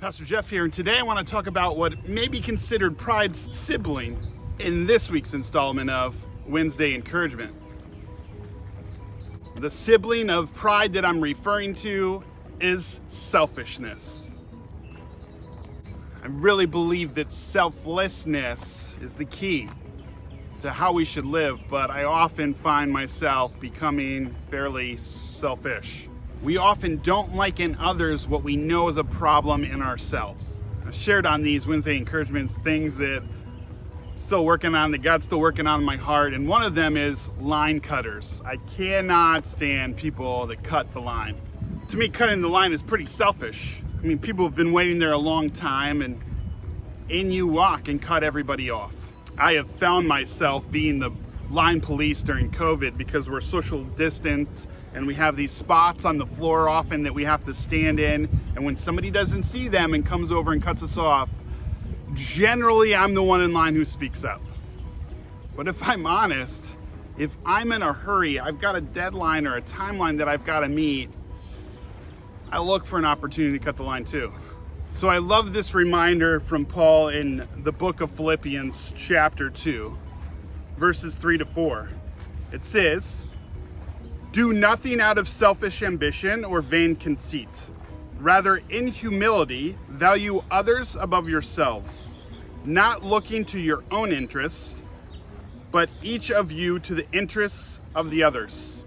Pastor Jeff here, and today I want to talk about what may be considered pride's sibling in this week's installment of Wednesday Encouragement. The sibling of pride that I'm referring to is selfishness. I really believe that selflessness is the key to how we should live, but I often find myself becoming fairly selfish. We often don't like in others what we know is a problem in ourselves. I've shared on these Wednesday Encouragements things that God's still working on in my heart, and one of them is line cutters. I cannot stand people that cut the line. To me, cutting the line is pretty selfish. I mean, people have been waiting there a long time, and in you walk and cut everybody off. I have found myself being the line police during COVID because we're social distant and we have these spots on the floor often that we have to stand in, and when somebody doesn't see them and comes over and cuts us off, generally I'm the one in line who speaks up. But if I'm honest, if I'm in a hurry, I've got a deadline or a timeline that I've got to meet, I look for an opportunity to cut the line too. So I love this reminder from Paul in the book of Philippians chapter 2, verses 3-4. It says, "Do nothing out of selfish ambition or vain conceit. Rather, in humility, value others above yourselves, not looking to your own interests, but each of you to the interests of the others."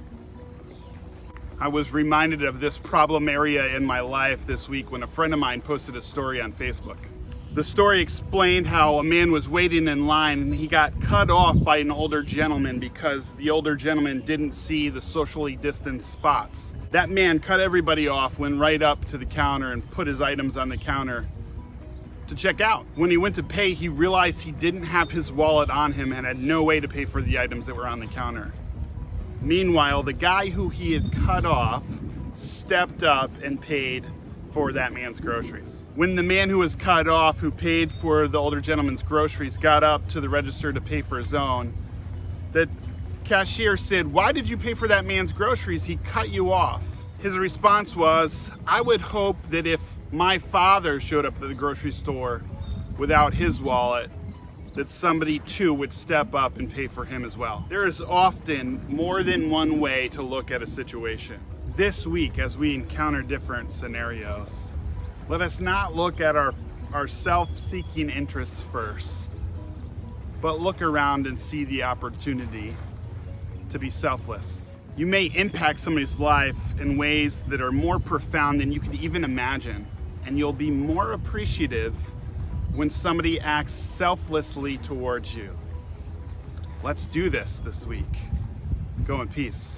I was reminded of this problem area in my life this week when a friend of mine posted a story on Facebook. The story explained how a man was waiting in line and he got cut off by an older gentleman because the older gentleman didn't see the socially distanced spots. That man cut everybody off, went right up to the counter and put his items on the counter to check out. When he went to pay, he realized he didn't have his wallet on him and had no way to pay for the items that were on the counter. Meanwhile, the guy who he had cut off stepped up and paid for that man's groceries. When the man who was cut off, who paid for the older gentleman's groceries, got up to the register to pay for his own, the cashier said, "Why did you pay for that man's groceries? He cut you off." His response was, "I would hope that if my father showed up at the grocery store without his wallet, that somebody too would step up and pay for him as well." There is often more than one way to look at a situation. This week, as we encounter different scenarios, let us not look at our self-seeking interests first, but look around and see the opportunity to be selfless. You may impact somebody's life in ways that are more profound than you could even imagine, and you'll be more appreciative when somebody acts selflessly towards you. Let's do this week. Go in peace.